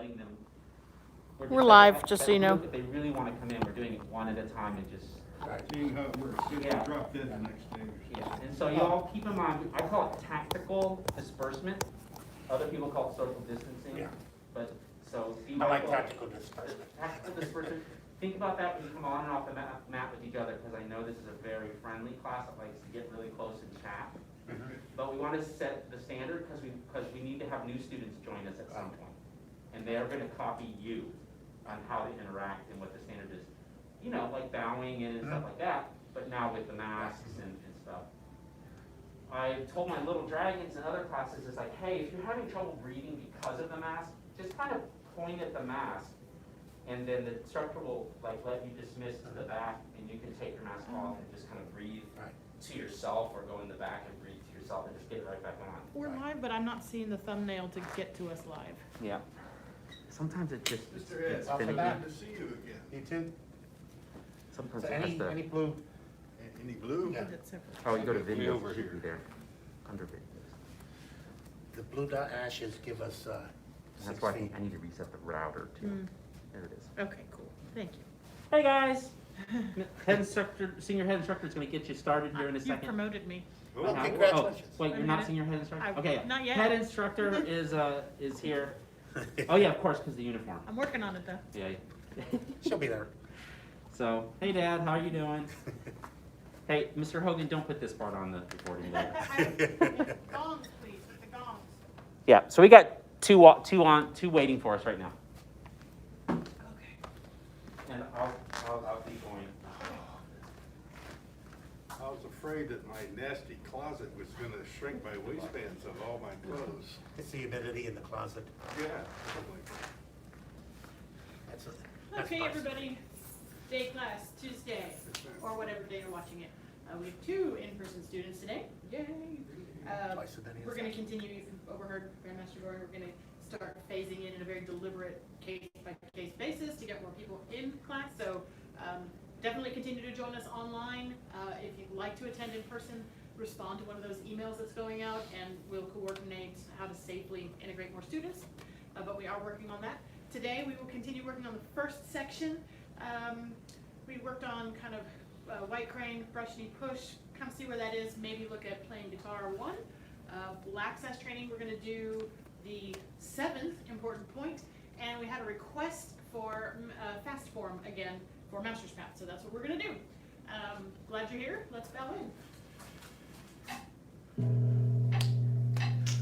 letting them. We're live, just so you know. If they really want to come in, we're doing it one at a time and just. Seeing how it works, get Yeah. dropped in the next day or so. Yeah, and so y'all keep in mind, I call it tactical disbursement. Other people call it social distancing. Yeah. But, so. be I like mindful- tactical disbursement. Tactical disbursement. Think about that when you come on and off the mat with each other, because I know this is a very friendly class that likes to get really close and chat. But we want to set the standard because we need to have new students join us at some point. And they are going to copy you on how to interact and what the standard is. You know, like bowing and stuff like that, but now with the masks and stuff. I told my little dragons in other classes, is like, hey, if you're having trouble breathing because of the mask, just kind of point at the mask. And then the instructor will like let you dismiss to the back, and you can take your mask off and just kind of breathe to yourself, or go in the back and breathe to yourself and just get it right back on. We're live, but I'm not seeing the thumbnail to get to us live. Yeah. Sometimes it just Mr. Ed, it's I'll come finicky. back. good to see you again. You too? Sometimes So it has any to. blue? Any blue? Yeah. That's separate. Oh, you go to Way videos. over It should here. be there. Under videos. The blue dot ashes give us, That's 6 why I feet. think I need to reset the router too. Mm. There it is. Okay, cool. Thank you. Hey guys. Head instructor, senior head instructor is going to get you started here in a You second. promoted me. Well, Uh-huh. congratulations. Oh, wait, you're not senior head instructor? I- Okay. not yet. Head instructor is here. Oh yeah, of course, because the uniform. I'm working on it though. Yeah. She'll be there. So, hey Dad, how are you doing? Hey, Mr. Hogan, don't put this part on the recording. Gongs, please, the gongs. Yeah. So we got two waiting for us right now. Okay. And I'll keep going. I was afraid that my nasty closet was gonna shrink my waistbands of all my clothes. It's the humidity in the closet. Yeah. probably. That's Okay, nice. everybody. Day class, Tuesday, or whatever day you're watching it. We have 2 in-person students today. Yay! Twice as many as We're going to that. continue, you've overheard Grandmaster Gohring, we're going to start phasing in a very deliberate case-by-case basis to get more people in class. So definitely continue to join us online. If you'd like to attend in person, respond to one of those emails that's going out, and we'll coordinate how to safely integrate more students. But we are working on that. Today we will continue working on the first section. We worked on kind of white crane, brush knee push, kind of see where that is, maybe look at playing guitar 1. Access training, we're going to do the 7th important point, and we had a request for fast form again for Master's Path, so that's what we're going to do. Glad you're here, let's bow in.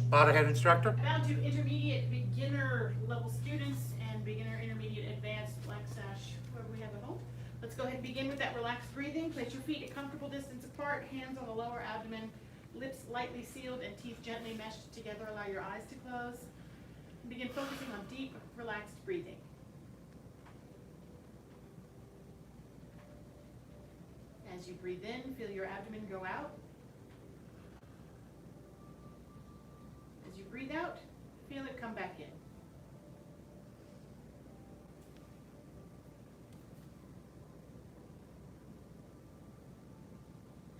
Bought a head instructor? Bow to intermediate beginner level students and beginner intermediate advanced black sash, whoever we have at home. Let's go ahead and begin with that relaxed breathing. Place your feet a comfortable distance apart, hands on the lower abdomen, lips lightly sealed and teeth gently meshed together. Allow your eyes to close. Begin focusing on deep, relaxed breathing. As you breathe in, feel your abdomen go out. As you breathe out, feel it come back in.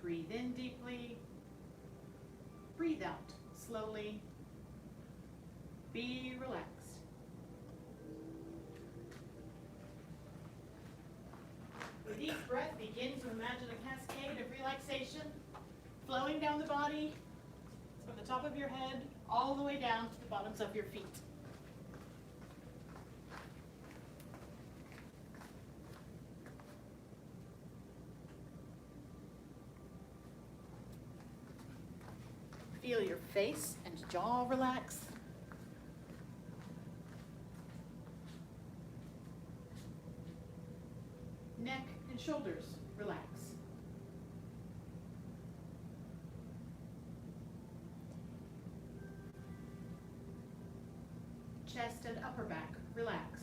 Breathe in deeply. Breathe out slowly. Be relaxed. With each breath, begin to imagine a cascade of relaxation flowing down the body from the top of your head all the way down to the bottoms of your feet. Feel your face and jaw relax. Neck and shoulders relax. Chest and upper back relax.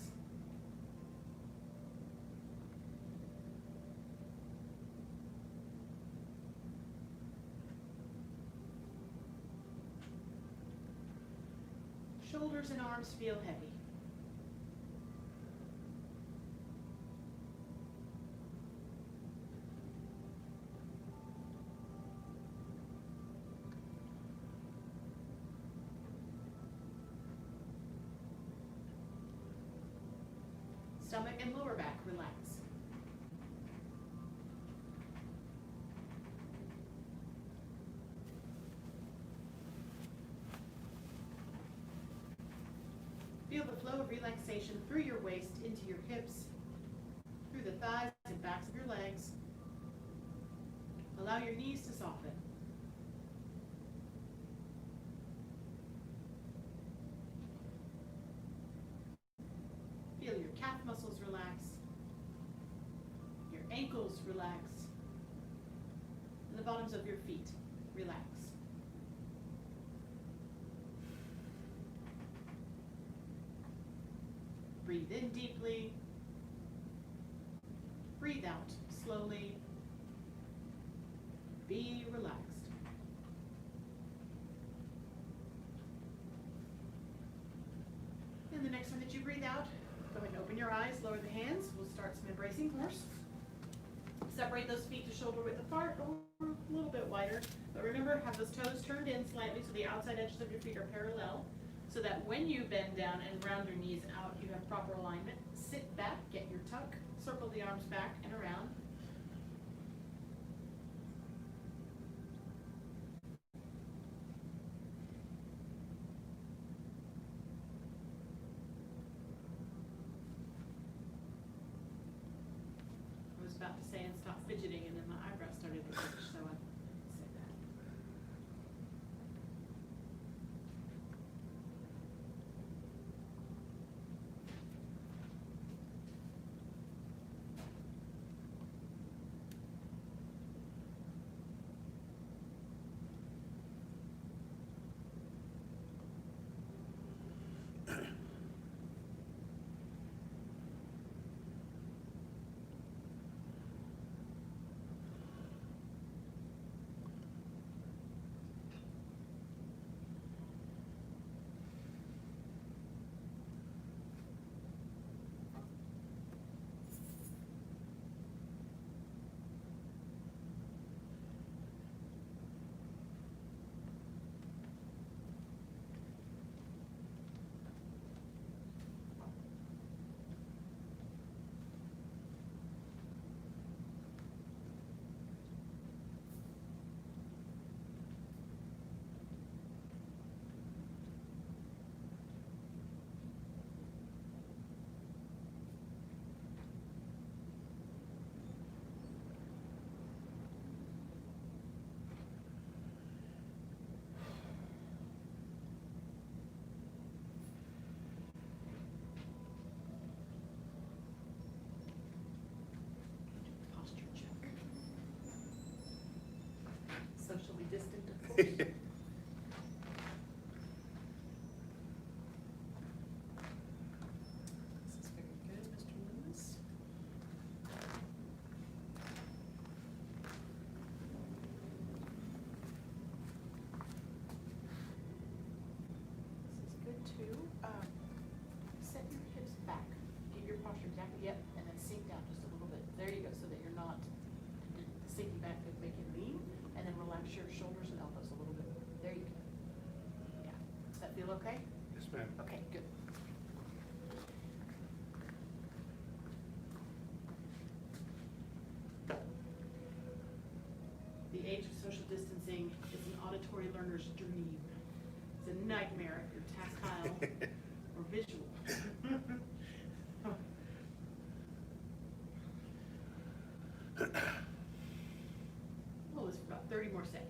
Shoulders and arms feel heavy. stomach and lower back relax. Feel the flow of relaxation through your waist into your hips, through the thighs and backs of your legs. Allow your knees to soften. Feel your calf muscles relax, your ankles relax, and the bottoms of your feet relax. Breathe in deeply. Breathe out slowly. Be relaxed. And the next time that you breathe out, go ahead and open your eyes, lower the hands. We'll start some embracing horse. Separate those feet to shoulder width apart or a little bit wider. But remember, have those toes turned in slightly so the outside edges of your feet are parallel, so that when you bend down and round your knees out, you have proper alignment. Sit back, get your tuck, circle the arms back and around. I was about to say and stop fidgeting, and then my eyebrows started to twitch, so I said that. Posture check. Socially distant, of course. This is very good, Mr. Lewis. This is good too. Set your hips back. Get your posture exactly, yep, and then sink down just a little bit. There you go, so that you're not sinking back to make you lean, and then relax your shoulders and elbows a little bit. There you go. Yeah. Does that feel okay? Yes, ma'am. Okay, good. The age of social distancing is an auditory learner's dream. It's a nightmare if you're tactile or visual. Hold this for about 30 more seconds.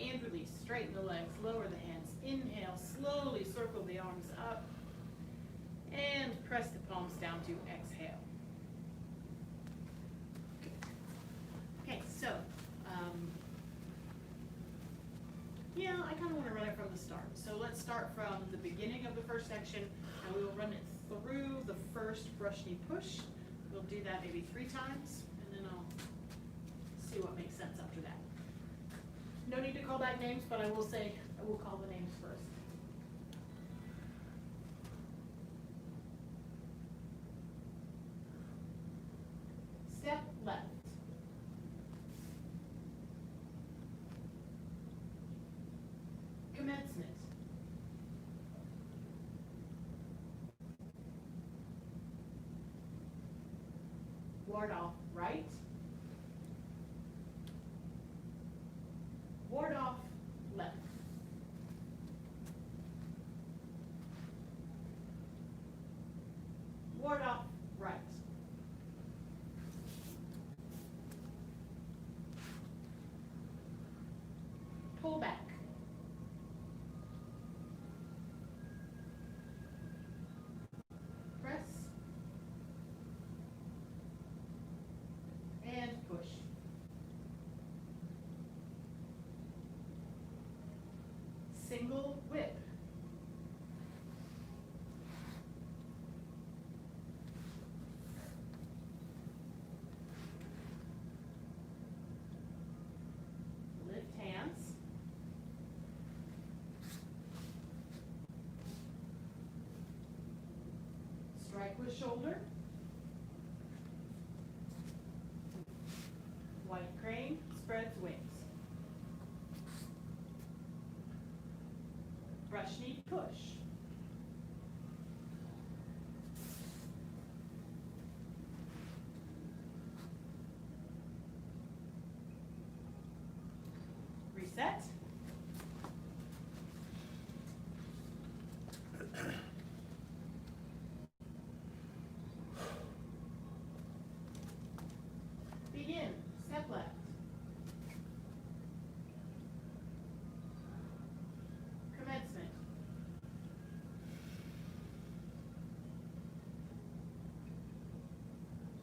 And release. Straighten the legs, lower the hands. Inhale, slowly circle the arms up. And press the palms down to exhale. Okay, so, yeah, I kind of want to run it from the start. So let's start from the beginning of the first section, and we will run it through the first brush knee push. We'll do that maybe 3 times, and then I'll see what makes sense after that. No need to call back names, but I will say, I will call the names first. Step left. Commencement. Ward off right. Ward off left. Ward off right. Pull back. Press. And push. Single whip. Lift hands. Strike with shoulder. White crane spreads wings. Brush knee push. Reset. Begin. Step left. Commencement.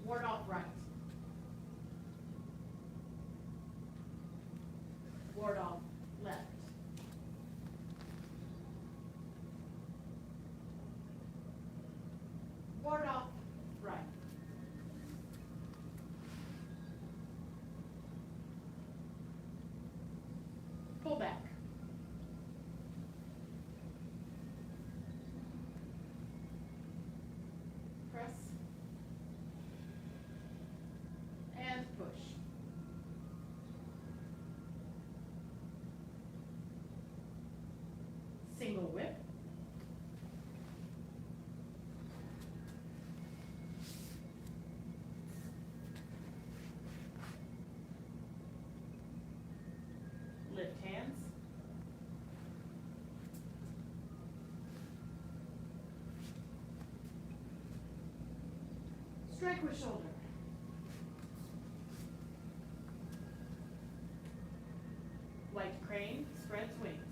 Ward off right. Ward off left. Ward off right. Pull back. Press. And push. Single whip. Lift hands. Strike with shoulder. White crane spreads wings.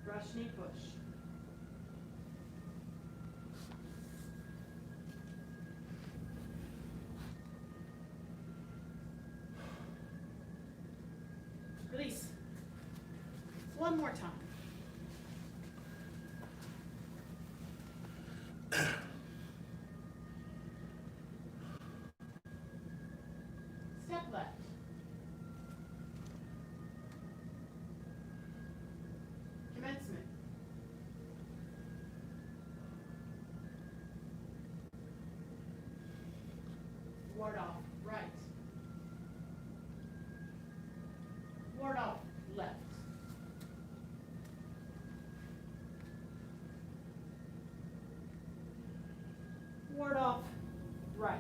Brush knee push. Release. One more time. Step left. Commencement. Ward off right. Ward off left. Ward off right.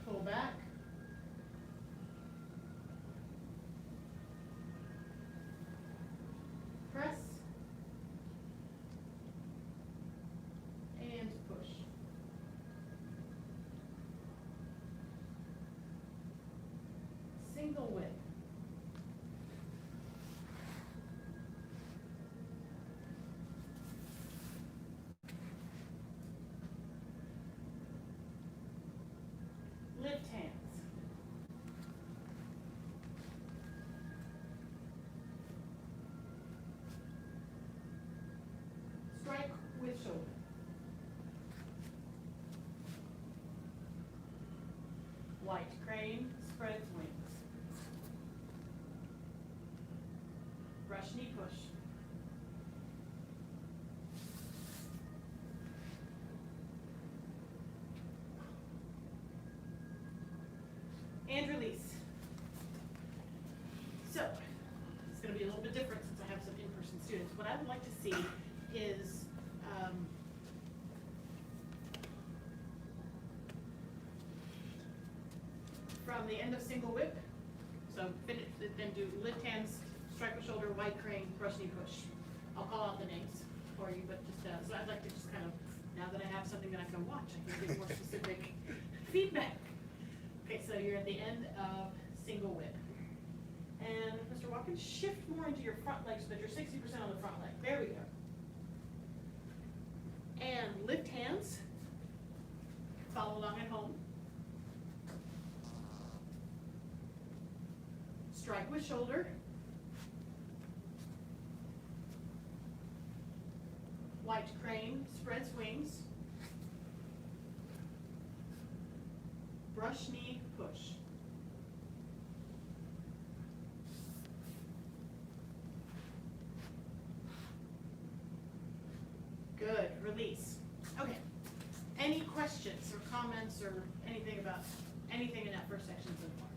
Pull back. Press. And push. Single whip. with shoulder. White crane spreads wings. Brush knee push. And release. So, it's gonna be a little bit different since I have some in-person students. What I would like to see is, from the end of single whip, so finish, then do lift hands, strike with shoulder, wide crane, brush knee push. I'll call out the names for you, but just, so I'd like to just kind of, now that I have something that I can watch, I can give more specific feedback. Okay, so you're at the end of single whip. And Mr. Watkins, shift more into your front leg so that you're 60% on the front leg. There we go. And lift hands. Follow along at home. Strike with shoulder. White crane spreads wings. Brush knee push. Good, release. Okay. Any questions or comments or anything about anything in that first section so far?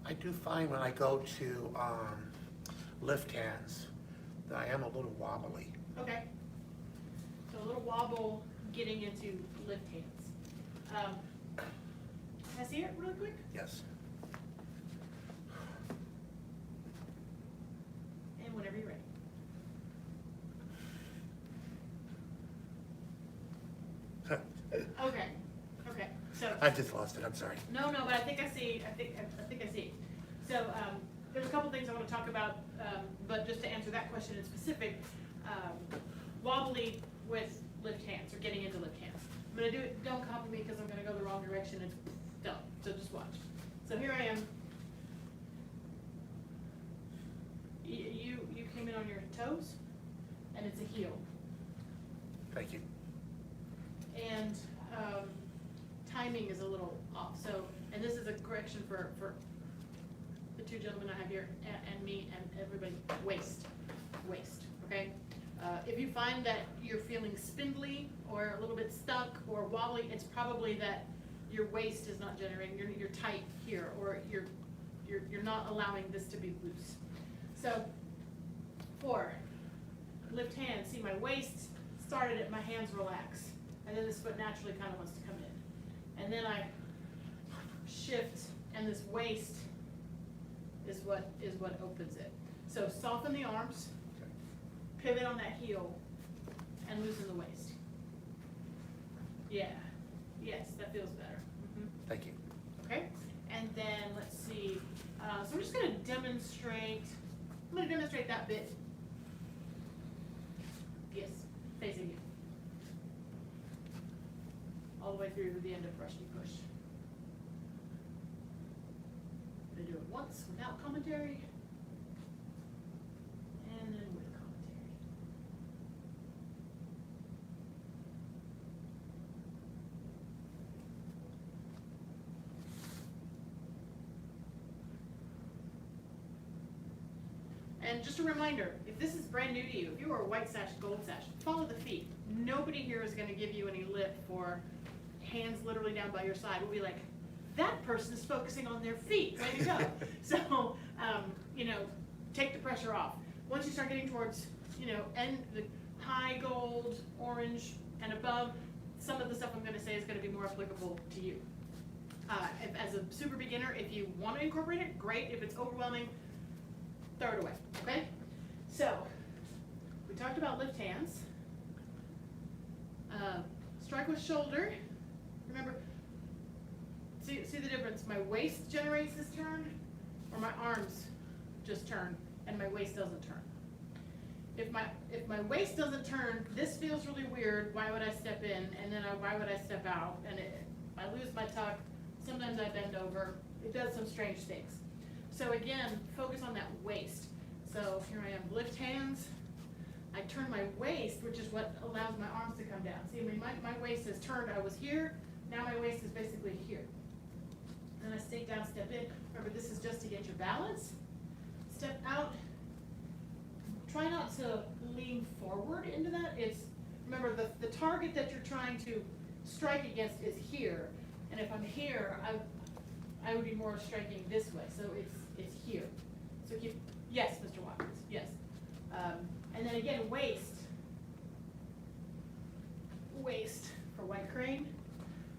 I do find when I go to lift hands that I am a little wobbly. Okay. So a little wobble getting into lift hands. Can I see it really quick? Yes. And whenever you're ready. Okay, okay, so. I just lost it, I'm sorry. No, but I think I see, I think I see. So, there's a couple things I wanna talk about, but just to answer that question in specific, wobbly with lift hands, or getting into lift hands. I'm gonna do it, don't copy me, because I'm gonna go the wrong direction, and don't, so just watch. So here I am. You came in on your toes, and it's a heel. Thank you. And timing is a little off, so, and this is a correction for the two gentlemen I have here, and me, and everybody, waist, okay? If you find that you're feeling spindly, or a little bit stuck, or wobbly, it's probably that your waist is not generating, you're tight here, or you're not allowing this to be loose. So, for lift hands, see my waist started it, my hands relax. And then this foot naturally kind of wants to come in. And then I shift, and this waist is what opens it. So soften the arms, pivot on that heel, and loosen the waist. Yeah, yes, that feels better. Thank you. Okay, and then let's see, so we're just gonna demonstrate, I'm gonna demonstrate that bit. Yes, facing you. All the way through to the end of brush knee push. I'm gonna do it once without commentary, and then with commentary. And just a reminder, if this is brand new to you, if you are a white sash, gold sash, follow the feet. Nobody here is gonna give you any lip for hands literally down by your side. We'll be like, that person is focusing on their feet, way to go. So, take the pressure off. Once you start getting towards, and the high gold, orange, and above, some of the stuff I'm gonna say is gonna be more applicable to you. As a super beginner, if you wanna incorporate it, great. If it's overwhelming, throw it away, okay? So, we talked about lift hands. Strike with shoulder. Remember, see the difference? My waist generates this turn, or my arms just turn, and my waist doesn't turn. If my waist doesn't turn, this feels really weird. Why would I step in? And then why would I step out? And I lose my tuck. Sometimes I bend over. It does some strange things. So again, focus on that waist. So here I am, lift hands. I turn my waist, which is what allows my arms to come down. See, I mean, my waist is turned, I was here, now my waist is basically here. Then I stay down, step in. Remember, this is just to get your balance. Step out. Try not to lean forward into that. It's, remember, the target that you're trying to strike against is here. And if I'm here, I would be more striking this way. So it's here. So keep, yes, Mr. Watkins, yes. And then again, waist for white crane.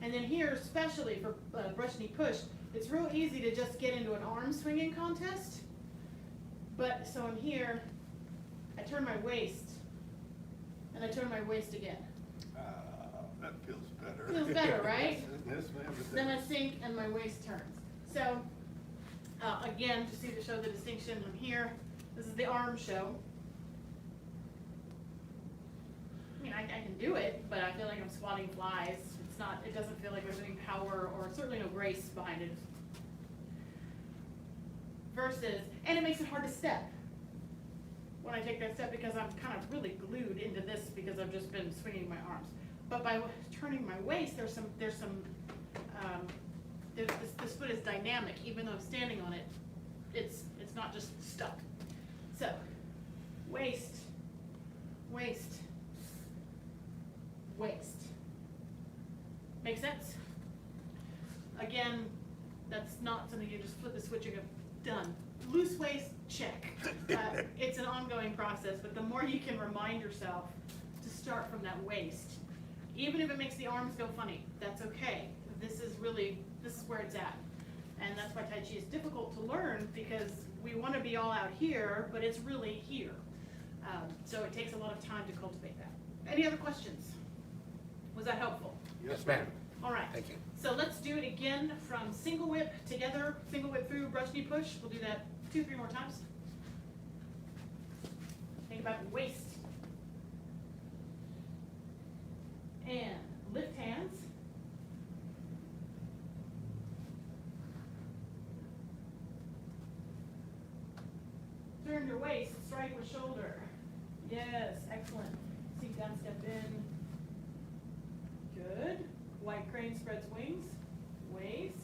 And then here, especially for brush knee push, it's real easy to just get into an arm swinging contest. But, so I'm here, I turn my waist, and I turn my waist again. That feels better. Feels better, right? Yes, ma'am. Then I sink and my waist turns. So, again, just to show the distinction, I'm here, this is the arm show. I mean, I can do it, but I feel like I'm squatting flies. It's not, it doesn't feel like there's any power or certainly no grace behind it. Versus, and it makes it hard to step when I take that step because I'm kind of really glued into this because I've just been swinging my arms. But by turning my waist, this foot is dynamic. Even though I'm standing on it, it's not just stuck. So, waist, waist, waist. Make sense? Again, that's not something you just flip the switch and go, done. Loose waist, check. It's an ongoing process, but the more you can remind yourself to start from that waist, even if it makes the arms go funny, that's okay. This is where it's at. And that's why Tai Chi is difficult to learn because we want to be all out here, but it's really here. So it takes a lot of time to cultivate that. Any other questions? Was that helpful? Yes, ma'am. All right. Thank you. So let's do it again from single whip together, single whip through, brush knee push. We'll do that 2-3 more times. Think about the waist. And lift hands. Turn your waist, strike with shoulder. Yes, excellent. Sink down, step in. Good. White crane spreads wings. Waist.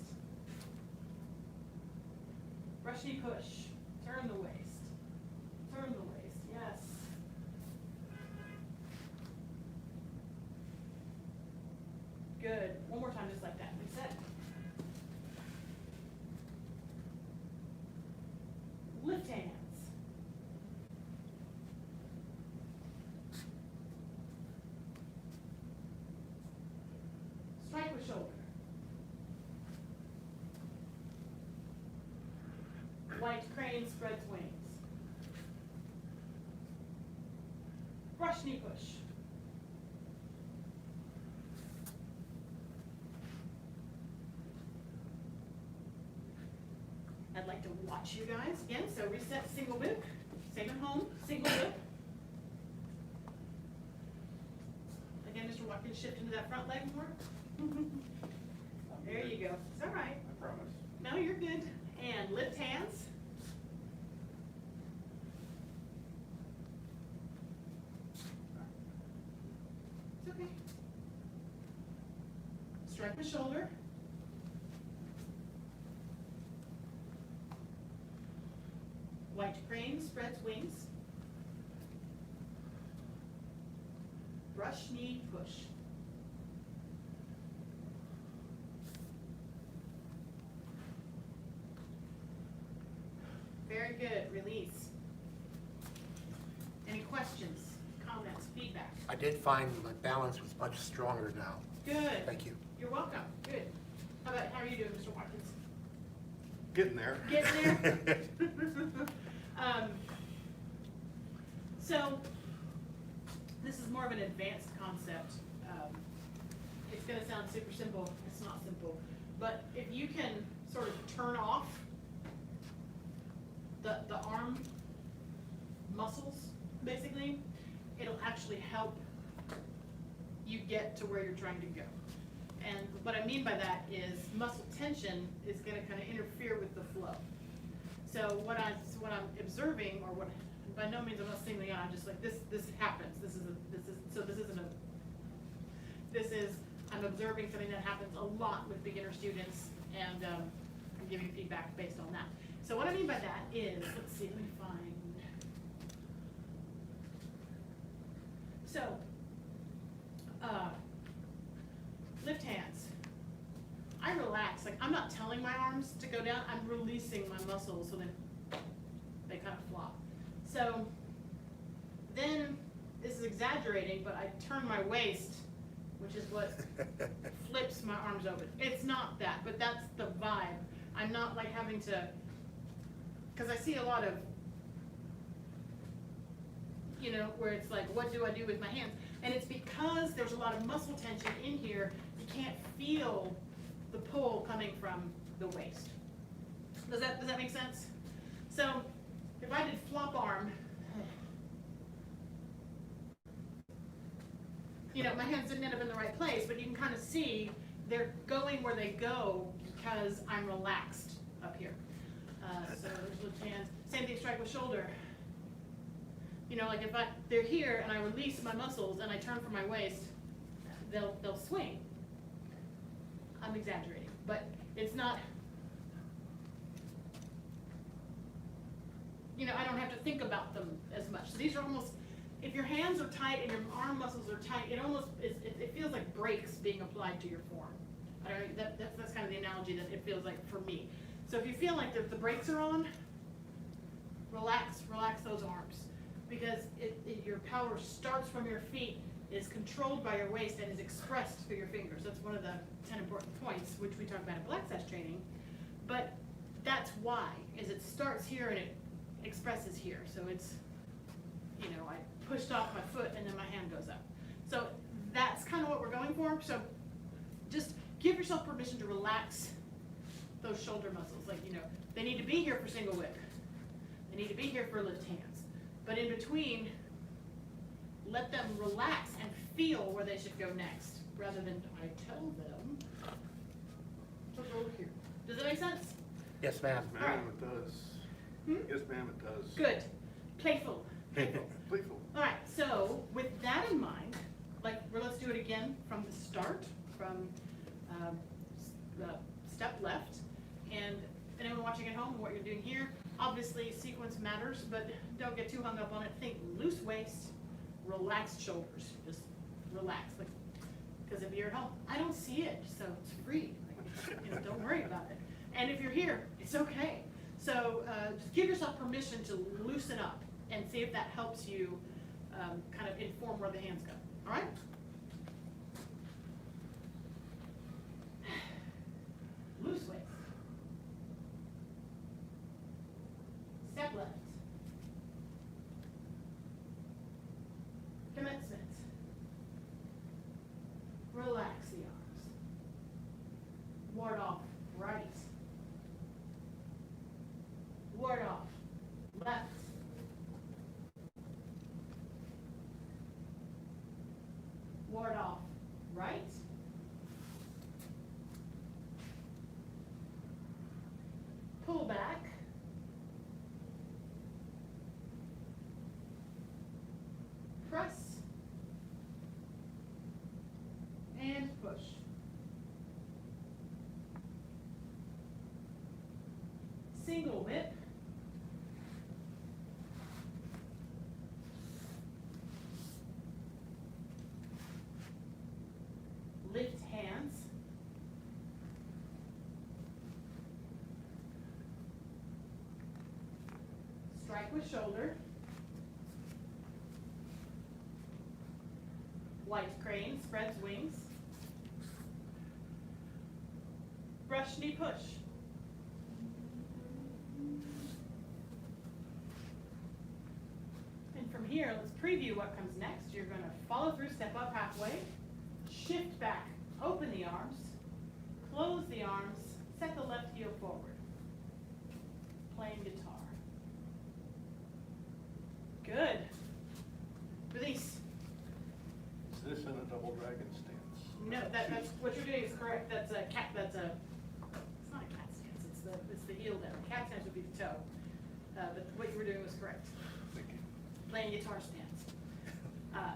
Brush knee push. Turn the waist. Turn the waist. Yes. Good. One more time, just like that. Reset. Lift hands. Strike with shoulder. White crane spreads wings. Brush knee push. I'd like to watch you guys again. So reset, single whip. Same at home, single whip. Again, Mr. Watkins, shift into that front leg more. There you go. It's all right. I promise. No, you're good. And lift hands. It's okay. Strike the shoulder. White crane spreads wings. Brush knee push. Very good. Release. Any questions, comments, feedback? I did find my balance was much stronger now. Good. Thank you. You're welcome. Good. How are you doing, Mr. Watkins? Getting there. Getting there? So, this is more of an advanced concept. It's going to sound super simple. It's not simple. But if you can sort of turn off the arm muscles, basically, it'll actually help you get to where you're trying to go. And what I mean by that is muscle tension is going to kind of interfere with the flow. So what I'm observing, or what by no means I'm not singling out, I'm just like, this happens, I'm observing something that happens a lot with beginner students, and I'm giving feedback based on that. So what I mean by that is, let's see, let me find. So, lift hands. I relax, like I'm not telling my arms to go down, I'm releasing my muscles so that they kind of flop. So then, this is exaggerating, but I turn my waist, which is what flips my arms open. It's not that, but that's the vibe. I'm not like having to, because I see a lot of, you know, where it's like, what do I do with my hands? And it's because there's a lot of muscle tension in here, you can't feel the pull coming from the waist. Does that make sense? So if I did flop arm, you know, my hands didn't end up in the right place, but you can kind of see they're going where they go because I'm relaxed up here. So there's lift hands. Same thing, strike with shoulder. You know, like if they're here and I release my muscles and I turn from my waist, they'll swing. I'm exaggerating, but it's not, you know, I don't have to think about them as much. So these are almost, if your hands are tight and your arm muscles are tight, it almost it feels like brakes being applied to your form. I don't know, that's kind of the analogy that it feels like for me. So if you feel like the brakes are on, relax those arms, because your power starts from your feet, is controlled by your waist, and is expressed through your fingers. That's one of the 10 important points, which we talk about in Black Sash training. But that's why, is it starts here and it expresses here. So it's, you know, I pushed off my foot and then my hand goes up. So that's kind of what we're going for. So just give yourself permission to relax those shoulder muscles. Like, you know, they need to be here for single whip. They need to be here for lift hands. But in between, let them relax and feel where they should go next, rather than I tell them to go here. Does that make sense? Yes, ma'am. Yes, ma'am, it does. Yes, ma'am, it does. Good. Playful. Playful. All right, so with that in mind, like, let's do it again from the start, from step left. And anyone watching at home, what you're doing here, obviously sequence matters, but don't get too hung up on it. Think loose waist, relaxed shoulders. Just relax, like, because if you're at home, I don't see it, so it's free. Like, you know, don't worry about it. And if you're here, it's okay. So just give yourself permission to loosen up and see if that helps you kind of inform where the hands go. All right? Loose waist. Step left. Commencement. Relax the arms. Ward off right. Ward off left. Ward off right. Pull back. Press. And push. Single whip. Lift hands. Strike with shoulder. White crane spreads wings. Brush knee push. And from here, let's preview what comes next. You're going to follow through, step up halfway, shift back, open the arms, close the arms, set the left heel forward. Playing guitar. Good. Release. Is this in a double dragon stance? No, that's what you're doing is correct. That's a cat. It's not a cat stance. It's the heel down. Cat stance would be the toe. But what you were doing was correct. Thank you. playing guitar stands.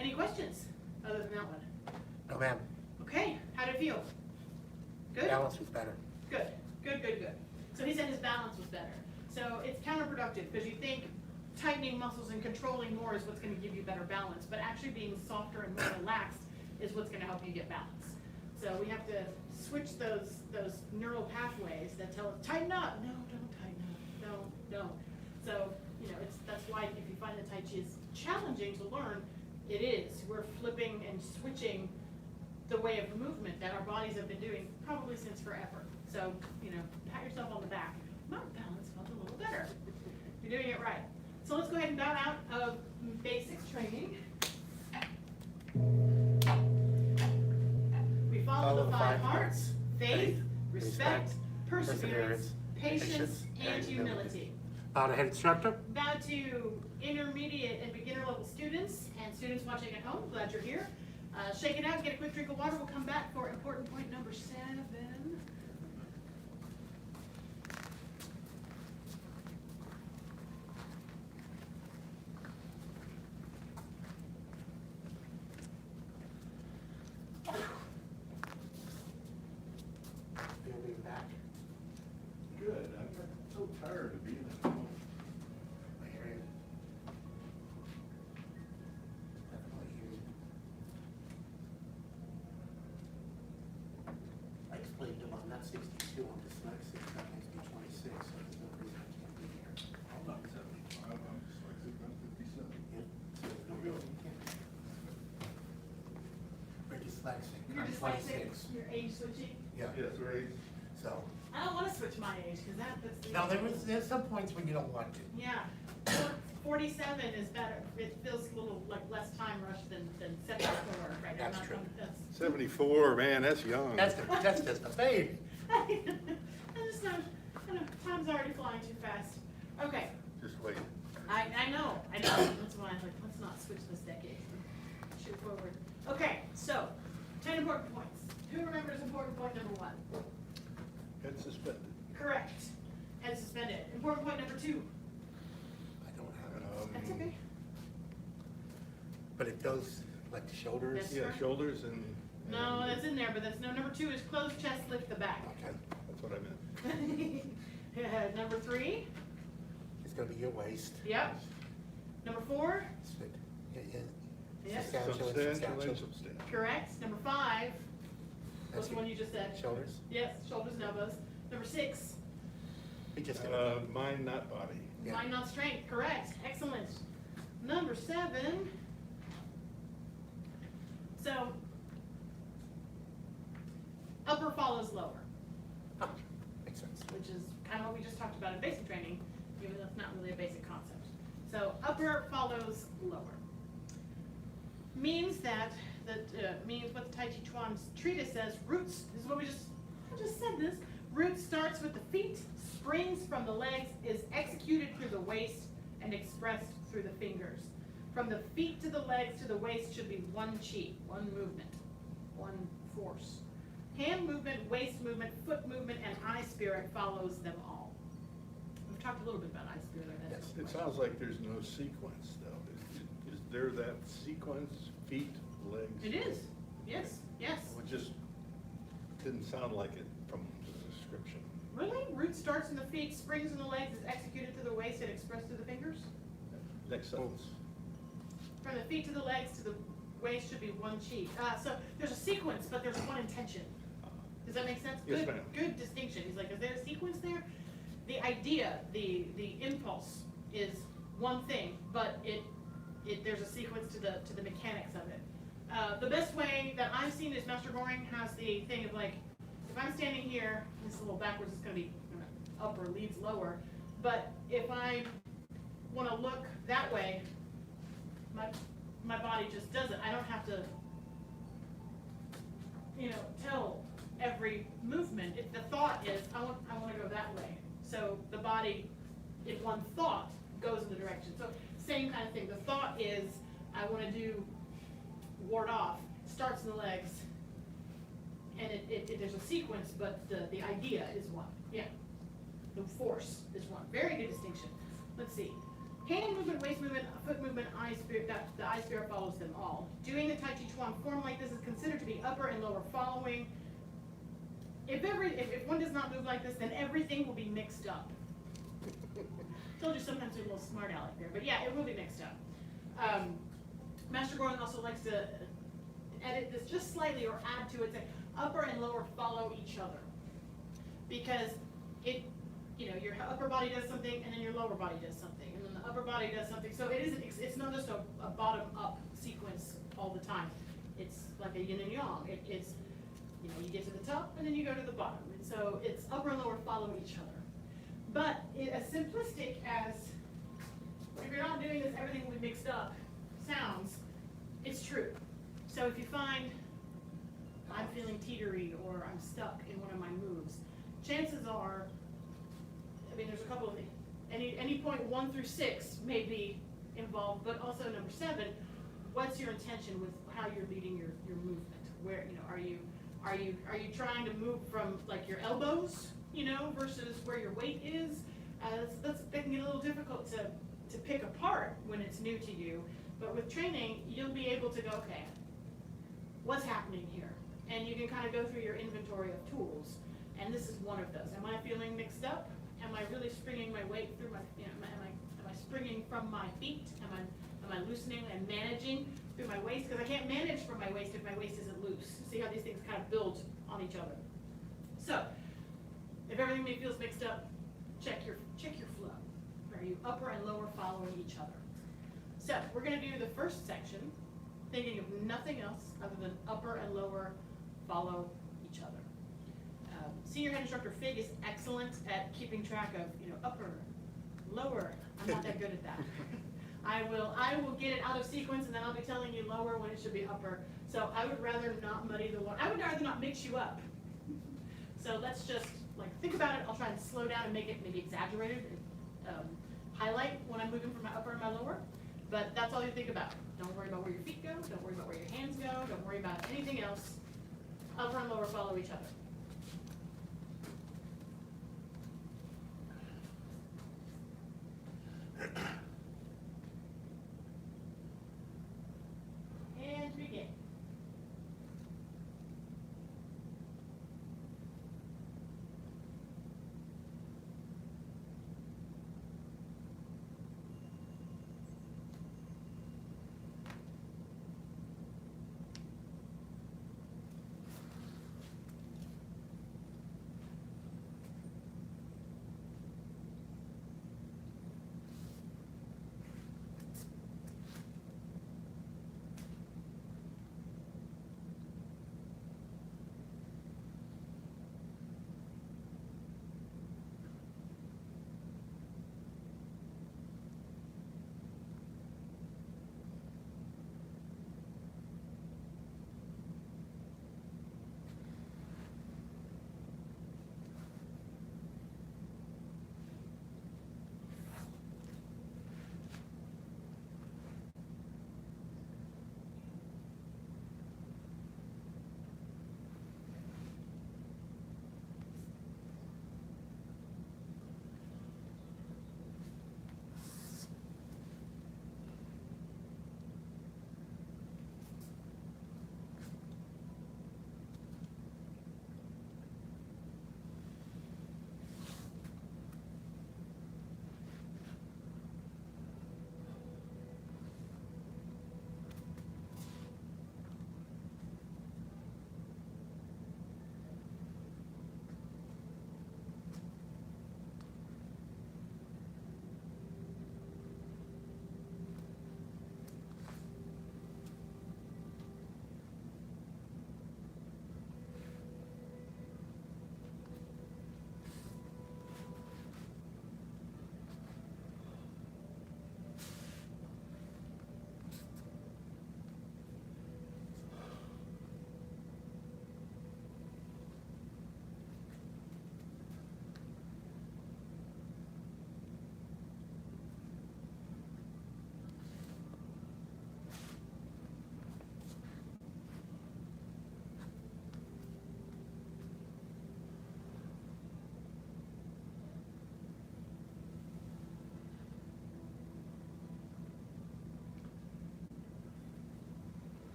Any questions other than that one? No, ma'am. Okay, how did it feel? Good? Balance was better. Good, good, good, good. So he said his balance was better. So it's counterproductive because you think tightening muscles and controlling more is what's gonna give you better balance, but actually being softer and more relaxed is what's gonna help you get balance. So we have to switch those neural pathways that tell us, tighten up. No, don't tighten up. No, don't. So, that's why if you find that Tai Chi is challenging to learn, it is. We're flipping and switching the way of movement that our bodies have been doing probably since forever. So, pat yourself on the back. My balance felt a little better. You're doing it right. So let's go ahead and bow out of basics training. We follow the 5 hearts: faith, respect, perseverance, patience, and humility. Bow to head instructor. Bow to intermediate and beginner level students and students watching at home. Glad you're here. Shake it out, get a quick drink of water. We'll come back for important point number 7. Feeling back. Good, I'm so tired of being at home. I hear you. Definitely hear you. I explained to him I'm not 62, I'm dyslexic, that makes me 26, so there's no reason I can't be here. I'm not 75, I'm dyslexic, I'm 57. Yeah, so there's no reason you can't be here. We're dyslexic, You're I'm dyslexic, 26. you're age switching. Yeah, Yes, right. so, I don't want to switch my age because that's the. now there's some points when you don't want to. Yeah, 47 is better. It feels a little like less time rush than 74 right now. That's Not- true. That's 74, man, that's young. That's just a baby. I just know, time's already flying too fast. Okay, Just wait. I know. That's why I'm like, let's not switch this decade. Shoot forward. Okay, so 10 important points. Who remembers important point number 1? Head suspended. Correct. Head suspended. Important point number 2. I don't have it. That's okay. But it goes like the shoulders. Yes. Yeah, shoulders and. No, that's in there, but that's no. Number 2 is close chest, lift the back. Okay, That's what I meant. Yeah, number 3. it's gonna be your waist. Yep. Number 4. Yes. Substantial and Substantial substantial. and substantial. Correct. Number 5. What's That's the one you just said? Shoulders. Yes, shoulders and elbows. Number 6. We just Mind, not body. Yeah. Mind, not strength. Correct. Excellent. Number 7. So, upper follows lower, Ah, makes sense. which is kind of what we just talked about in basic training, even though it's not really a basic concept. So, upper follows lower. Means means what the Tai Chi Chuan's treatise says, roots, this is what I just said this, root starts with the feet, springs from the legs, is executed through the waist, and expressed through the fingers. From the feet to the legs to the waist should be one chi, one movement, one force. Hand movement, waist movement, foot movement, and eye spirit follows them all. We've talked a little bit about eye spirit. I bet. It sounds like there's no sequence though. Is there that sequence, feet, legs? It is, yes, yes. It just didn't sound like it from the description. Really? Root starts in the feet, springs in the legs, is executed through the waist, and expressed through the fingers? Next sentence. From the feet to the legs to the waist should be one chi. So there's a sequence, but there's one intention. Does that make sense? Yes, Good, ma'am. good distinction. He's like, is there a sequence there? The idea, the impulse is one thing, but there's a sequence to the mechanics of it. The best way that I've seen is Master Gohring has the thing of like, if I'm standing here, this is a little backwards, it's gonna be upper leads lower, but if I wanna look that way, my body just does it. I don't have to, tell every movement. If the thought is, I want to go that way. So the body, in one thought, goes in the direction. So same kind of thing. The thought is, I want to do ward off, starts in the legs, and there's a sequence, but the idea is one. Yeah. The force is one. Very good distinction. Let's see. Hand movement, waist movement, foot movement, eye spirit, the eye spirit follows them all. Doing the Tai Chi Chuan form like this is considered to be upper and lower following. If one does not move like this, then everything will be mixed up. Told you sometimes we're a little smart aleck there, but yeah, it will be mixed up. Master Gohring also likes to edit this just slightly or add to it, say upper and lower follow each other. Because it, your upper body does something and then your lower body does something. And then the upper body does something. So it's not just a bottom up sequence all the time. It's like a yin and yang. It's, you get to the top and then you go to the bottom. And so it's upper and lower follow each other. But as simplistic as, if you're not doing this, everything will be mixed up, sounds, it's true. So if you find I'm feeling teetery or I'm stuck in one of my moves, chances are, there's a couple of things. Any point 1 through 6 may be involved, but also number 7, what's your intention with how you're leading your movement? Where, are you trying to move from like your elbows, versus where your weight is? That can get a little difficult to pick apart when it's new to you. But with training, you'll be able to go, okay, what's happening here? And you can kind of go through your inventory of tools. And this is one of those. Am I feeling mixed up? Am I really springing my weight through my, am I springing from my feet? Am I loosening and managing through my waist? Because I can't manage from my waist if my waist isn't loose. See how these things kind of build on each other. So, if everything feels mixed up, check your flow. Are you upper and lower following each other? So, we're going to do the first section, thinking of nothing else other than upper and lower follow each other. Senior head instructor Fig is excellent at keeping track of, upper, lower. I'm not that good at that. I will get it out of sequence and then I'll be telling you lower when it should be upper. So I would rather not muddy the water. I would rather not mix you up. So let's just think about it. I'll try and slow down and make it maybe exaggerated and highlight when I'm moving from my upper and my lower. But that's all you think about. Don't worry about where your feet go. Don't worry about where your hands go. Don't worry about anything else. Upper and lower follow each other. And begin.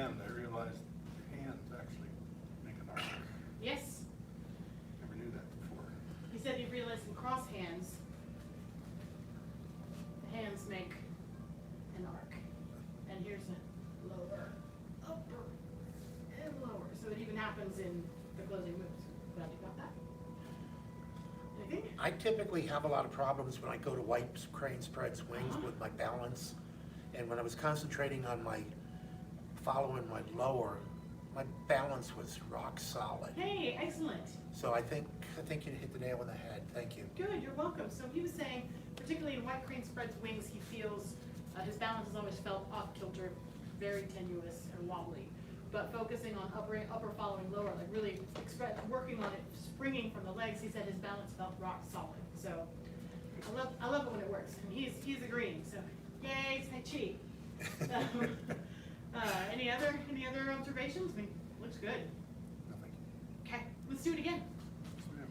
hand, I realized hands actually make an arc. Yes, Never knew that before. he said he realized in cross hands, the hands make an arc. And here's a lower, upper, and lower. So it even happens in the closing moves. Glad you got that. Anything? I typically have a lot of problems when I go to white crane spreads wings with my balance. And when I was concentrating on following my lower, my balance was rock solid. Hey, excellent. So I think you hit the nail on the head. Thank you. Good, you're welcome. So he was saying, particularly in white crane spreads wings, he feels his balance has always felt off kilter, very tenuous and wobbly. But focusing on upper following lower, like really working on it, springing from the legs, he said his balance felt rock solid. So I love it when it works, and he's agreeing. So yay, Tai Chi. Any other observations? I mean, looks good. Nothing. Okay, let's do it again. Yes, ma'am.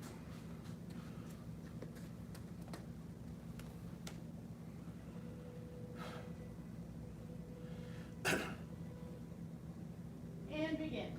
And begin.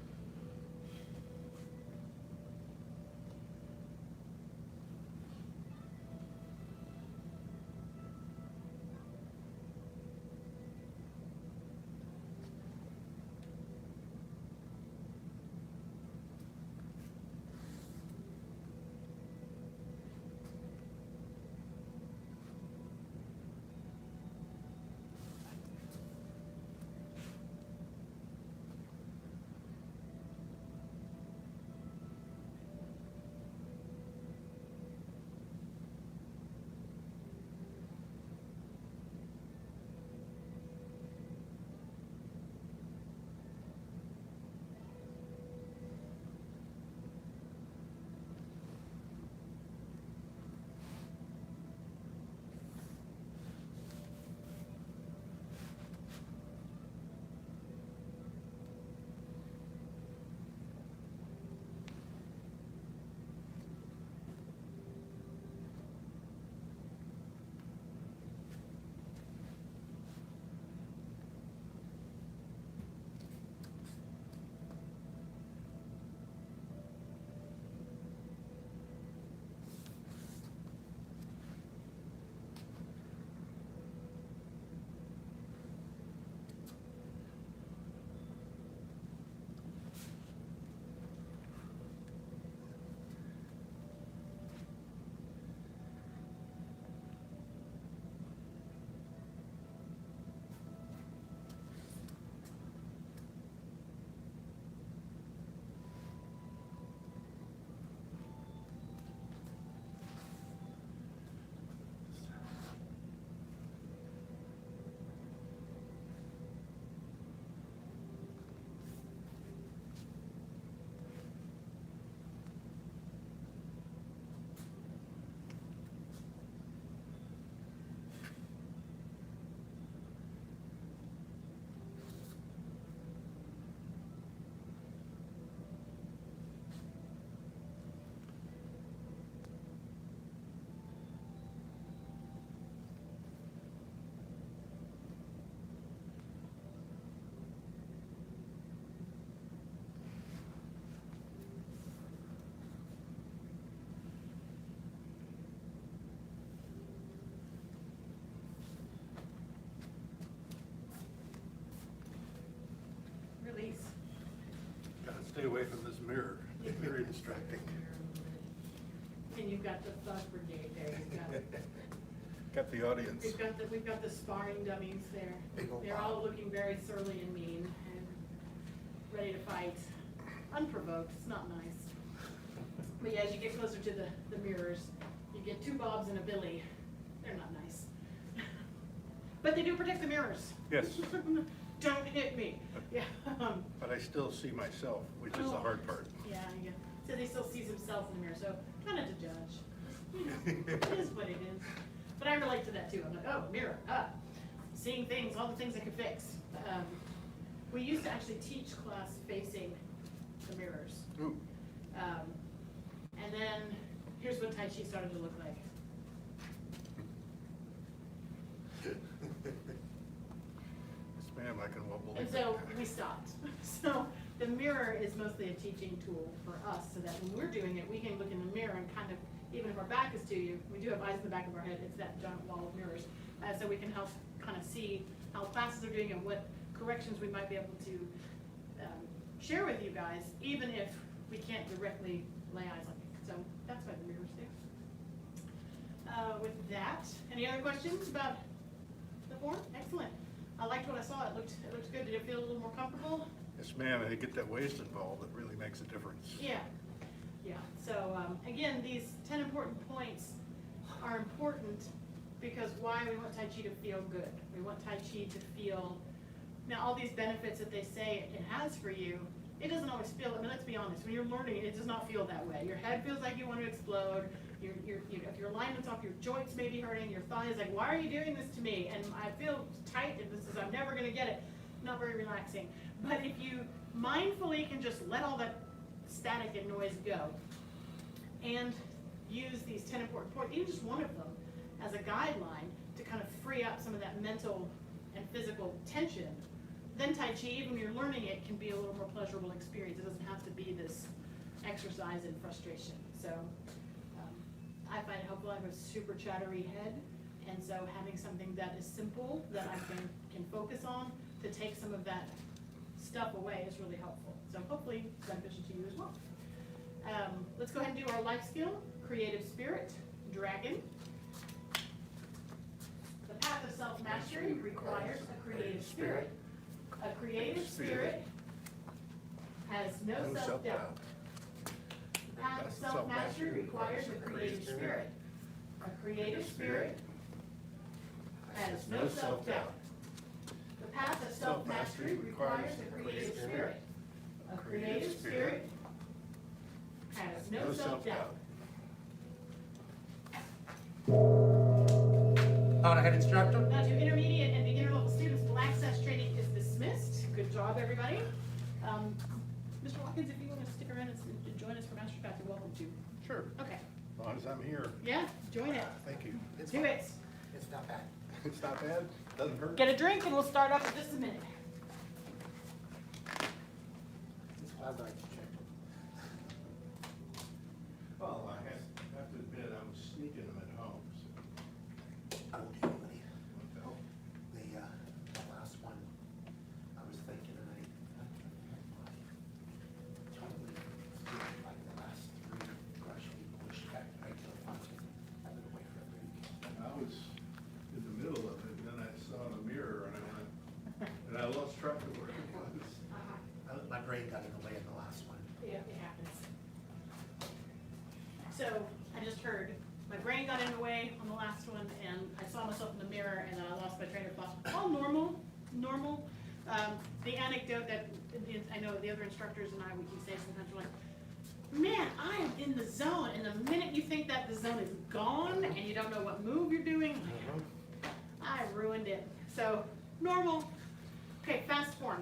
Release. Gotta stay away from this mirror. It's very distracting. And you've got the thug brigade there. You've got Got the audience. We've got the sparring dummies there. Big old They're pile. all looking very surly and mean and ready to fight. Unprovoked, it's not nice. But yeah, as you get closer to the mirrors, you get two Bobs and a Billy. They're not nice. But they do protect the mirrors. Yes. Don't hit me. Yeah. But I still see myself, which is the Oh. hard part. Yeah, yeah. So they still sees himself in the mirror, so try not to judge. You know, it is what it is. But I relate to that too. I'm like, oh, mirror, seeing things, all the things I could fix. We used to actually teach class facing the mirrors. Ooh. And then here's what Tai Chi started to look like. Yes, ma'am, I can well believe And it. so we stopped. So the mirror is mostly a teaching tool for us, so that when we're doing it, we can look in the mirror and kind of, even if our back is to you, we do have eyes in the back of our head, it's that giant wall of mirrors. So we can help kind of see how classes are doing and what corrections we might be able to share with you guys, even if we can't directly lay eyes on you. So that's why the mirror's there. With that, any other questions about the form? Excellent. I liked what I saw. It looked good. Did it feel a little more comfortable? Yes, ma'am, and to get that waist involved, it really makes a difference. Yeah. Yeah. So again, these 10 important points are important because why we want Tai Chi to feel good. We want Tai Chi to feel, now all these benefits that they say it has for you, it doesn't always feel, I mean, let's be honest, when you're learning it does not feel that way. Your head feels like you want to explode. If your alignment's off, your joints may be hurting, your thigh is like, why are you doing this to me? And I feel tight, and this is, I'm never gonna get it. Not very relaxing. But if you mindfully can just let all that static and noise go, and use these 10 important points, even just one of them, as a guideline to kind of free up some of that mental and physical tension, then Tai Chi, even when you're learning it, can be a little more pleasurable experience. It doesn't have to be this exercise in frustration. So I find it helpful. I have a super chattery head, and so having something that is simple that I can focus on to take some of that stuff away is really helpful. So hopefully it's beneficial to you as well. Let's go ahead and do our life skill, creative spirit, dragon. The path of self-mastery requires a creative spirit. A creative spirit has no self-doubt. The path of self-mastery requires a creative spirit. A creative spirit has no self-doubt. The path of self-mastery requires a creative spirit. A creative spirit has no self-doubt. Head instructor? Now to intermediate and beginner level students, full access training is dismissed. Good job, everybody. Mr. Watkins, if you want to stick around and join us for Master Path, you're welcome to. Sure, Okay. as long as I'm here. Yeah, join it. Thank you. It's Do fine. it. It's not bad. It's not bad, doesn't hurt. Get a drink and we'll start up in just a minute. It's wild night to check. Well, I have to admit, I was sneaking them at home, so. I won't tell anybody. The last one, I was thinking, and I totally skipped like the last 3 brush people, which I killed once. I've been away for a week. I was in the middle of it, and then I saw the mirror, and I went, and I lost track of where it was. My brain got in the way of the last one. Yeah, it happens. So I just heard, my brain got in the way on the last one, and I saw myself in the mirror, and then I lost my train of thought. All normal. The anecdote that I know the other instructors and I would say sometimes, we're like, man, I am in the zone, and the minute you think that the zone is gone, and you don't know what move you're doing, I ruined it. So, normal. Okay, fast form.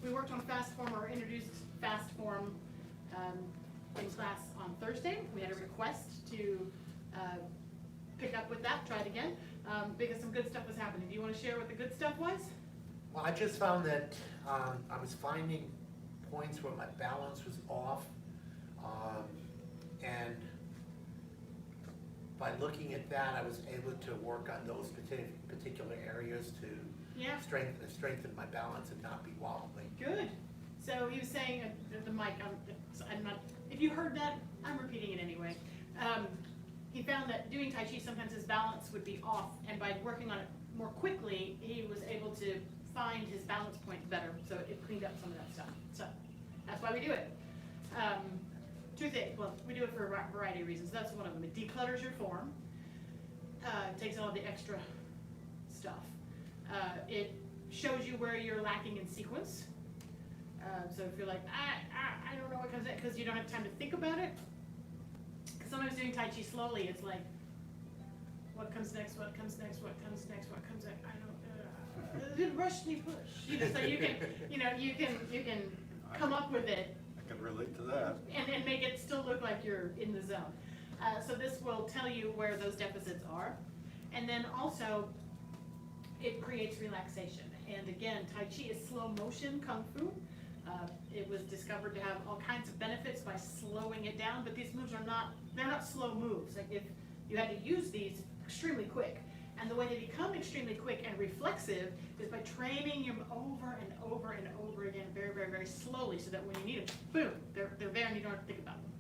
We worked on fast form, or introduced fast form in class on Thursday. We had a request to pick up with that, try it again, because some good stuff was happening. Do you want to share what the good stuff was? Well, I just found that I was finding points where my balance was off, and by looking at that, I was able to work on those particular areas to Yeah. strengthen my balance and not be wobbly. Good. So he was saying at the mic, I'm not, if you heard that, I'm repeating it anyway. He found that doing Tai Chi, sometimes his balance would be off, and by working on it more quickly, he was able to find his balance point better, so it cleaned up some of that stuff. So that's why we do it. 2 things, well, we do it for a variety of reasons. That's one of them. It declutters your form, takes all the extra stuff. It shows you where you're lacking in sequence. So if you're like, I don't know what comes next, because you don't have time to think about it. Because sometimes doing Tai Chi slowly, it's like, what comes next, what comes next, what comes next, what comes next, I don't, rush me push. So you can, you can come up with it I can relate to that. and make it still look like you're in the zone. So this will tell you where those deficits are. And then also, it creates relaxation. And again, Tai Chi is slow motion Kung Fu. It was discovered to have all kinds of benefits by slowing it down, but these moves they're not slow moves. Like if you had to use these extremely quick. And the way they become extremely quick and reflexive is by training them over and over and over again, very, very, very slowly, so that when you need them, boom, they're there and you don't have to think about them.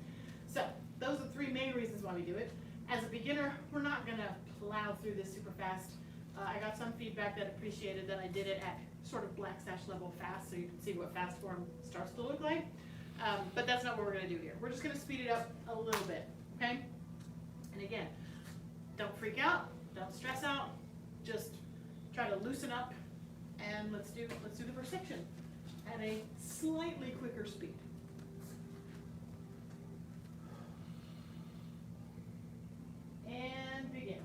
So those are the 3 main reasons why we do it. As a beginner, we're not gonna plow through this super fast. I got some feedback that appreciated that I did it at sort of black sash level fast, so you can see what fast form starts to look like. But that's not what we're gonna do here. We're just gonna speed it up a little bit, okay? And again, don't freak out, don't stress out, just try to loosen up, and let's do the first section at a slightly quicker speed. And begin.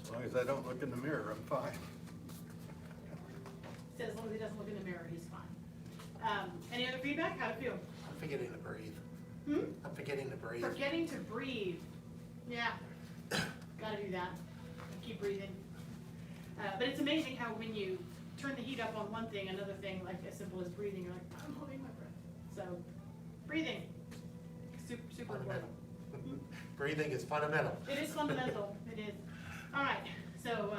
As long as I don't look in the mirror, I'm fine. Says as long as he doesn't look in the mirror, he's fine. Any other feedback? How'd it feel? I'm forgetting to breathe. Hmm? I'm forgetting to breathe. Forgetting to breathe. Yeah, gotta do that. Keep breathing. But it's amazing how when you turn the heat up on one thing, another thing like as simple as breathing, you're like, I'm holding my breath. So, breathing, super important. Fundamental. Breathing is fundamental. It is fundamental, it is. All right, so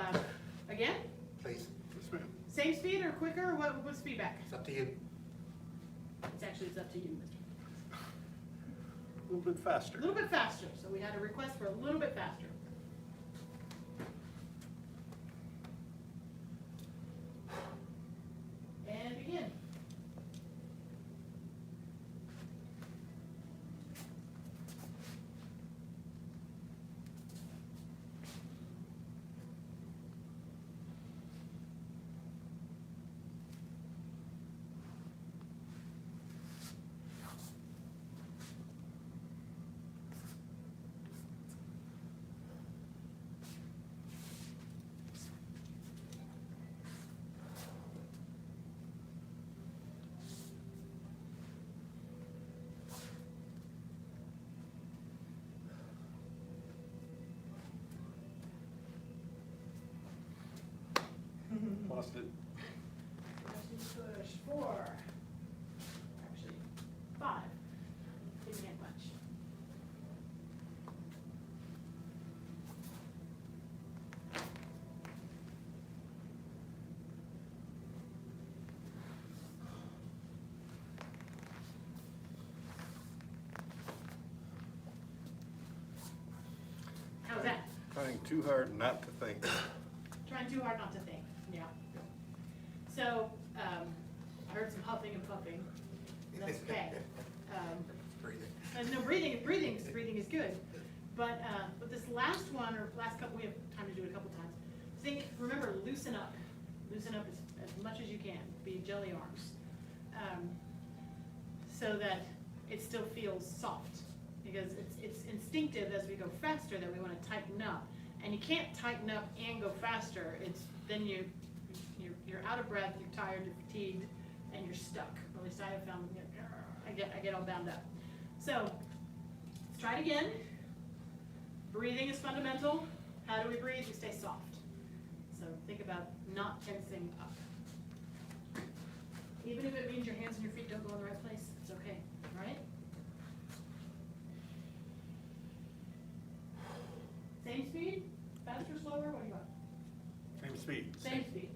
again, Please, Yes, ma'am. same speed or quicker, what's feedback? it's up to you. It's up to you, Mr. A little bit faster. A little bit faster, so we had a request for a little bit faster. And begin. Lost it. Push 4. Actually, 5. Didn't get much. How's that? Trying too hard not to think. Trying too hard not to think, yeah. So, I heard some huffing and puffing, that's okay. Breathing. No, breathing is good. But this last one, or last couple, we have time to do it a couple times. Remember, loosen up. Loosen up as much as you can, be jelly arms. So that it still feels soft. Because it's instinctive as we go faster that we want to tighten up. And you can't tighten up and go faster. It's, then you're out of breath, you're tired, you're fatigued, and you're stuck. At least I have found, I get all bound up. So, let's try it again. Breathing is fundamental. How do we breathe? We stay soft. So think about not tensing up. Even if it means your hands and your feet don't go in the right place, it's okay, all right? Same speed? Faster, slower? What do you want? Same speed. Same speed.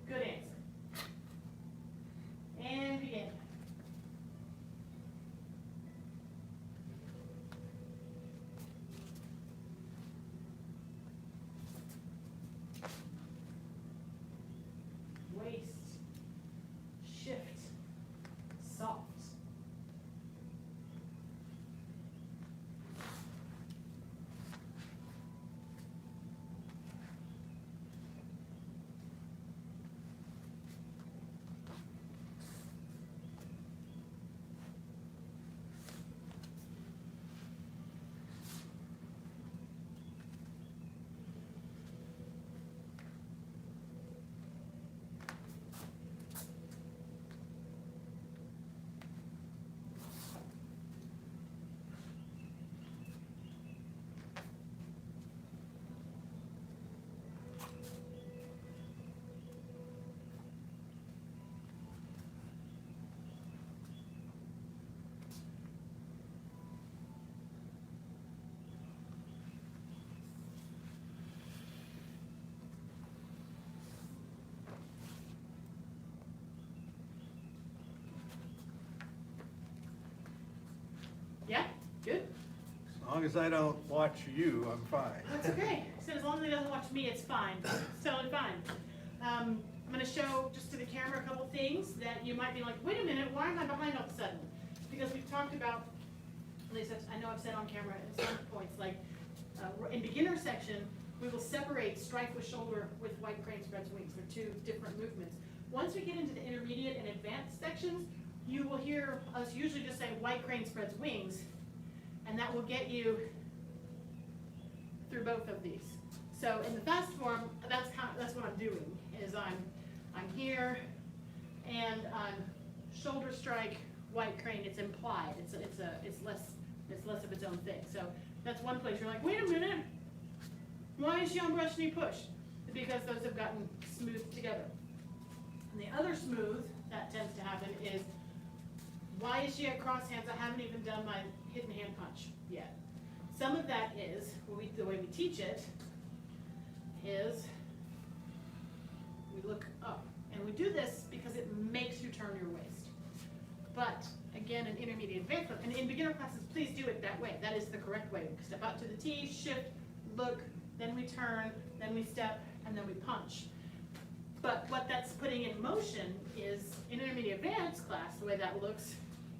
Good answer. And begin. Waist. Shift. Soft. Yeah, good. As long as I don't watch you, I'm fine. That's okay. So as long as he doesn't watch me, it's fine. It's totally fine. I'm gonna show just to the camera a couple things that you might be like, wait a minute, why am I behind all of a sudden? Because we've talked about, at least I know I've said on camera at some points, like in beginner section, we will separate strike with shoulder with white crane spreads wings. They're two different movements. Once we get into the intermediate and advanced sections, you will hear us usually just say white crane spreads wings, and that will get you through both of these. So in the fast form, that's what I'm doing, is I'm here, and I'm shoulder strike, white crane. It's implied. It's less of its own thing. So that's one place you're like, wait a minute, why is she on brush knee push? Because those have gotten smoothed together. And the other smooth that tends to happen is, why is she at cross hands? I haven't even done my hidden hand punch yet. Some of that is, the way we teach it, is we look up. And we do this because it makes you turn your waist. But again, in intermediate advanced, and in beginner classes, please do it that way. That is the correct way. We step out to the T, shift, look, then we turn, then we step, and then we punch. But what that's putting in motion is, in intermediate advanced class, the way that looks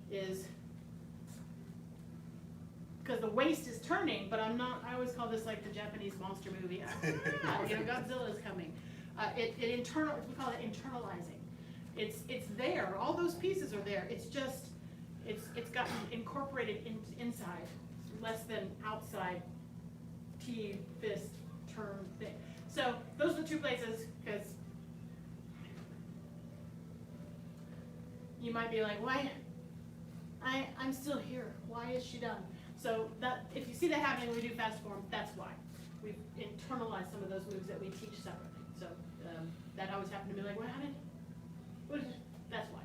is, because the waist is turning, but I'm not, I always call this like the Japanese monster movie. Godzilla is coming. We call it internalizing. It's there, all those pieces are there. It's just, it's gotten incorporated inside, less than outside T, fist, turn thing. So those are the two places, because you might be like, why? I'm still here. Why is she done? So that, if you see that happening when we do fast form, that's why. We've internalized some of those moves that we teach separately. So that always happened to me, like, that's why.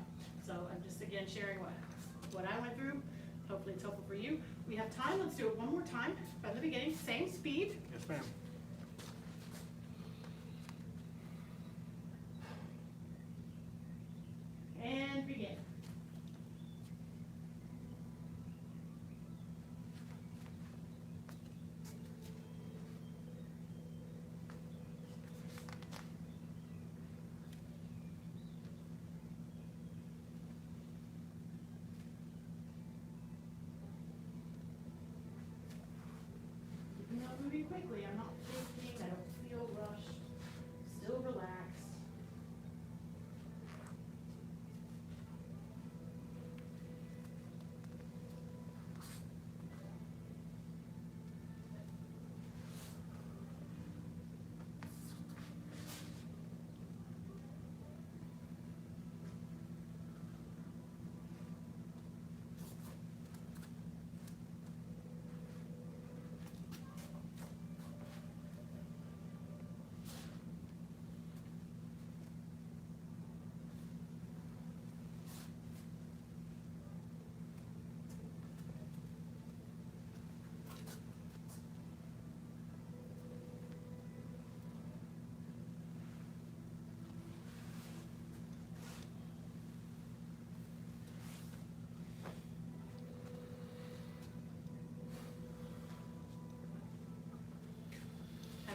So I'm just, again, sharing what I went through. Hopefully it's helpful for you. We have time. Let's do it one more time from the beginning. Same speed. Yes, ma'am. And begin. I'm not moving quickly. I'm not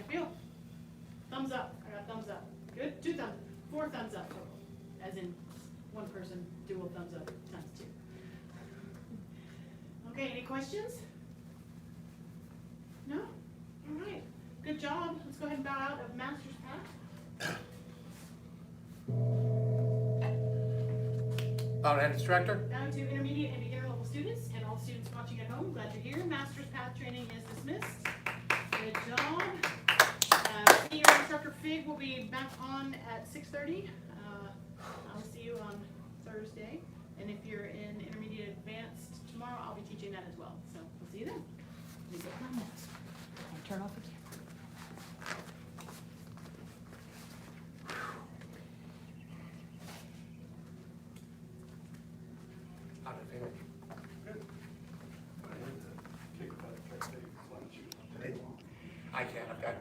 feel? Thumbs up, I got thumbs up. Good, 2 thumbs, 4 thumbs up total, as in one person, dual thumbs up times 2. Okay, any questions? No? All right, good job. Let's go ahead and bow out of Master's Path. About head instructor? Down to intermediate and beginner level students, and all students watching at home, glad you're here. Master's Path training is dismissed. Good job. Senior instructor FIG will be back on at 6:30. I'll see you on Thursday. And if you're in intermediate advanced tomorrow, I'll be teaching that as well. So we'll see you then. Let me get my mask. I'll turn off the camera. How did it feel? Good. I had to kick back, I think, lunch. I can't, I've got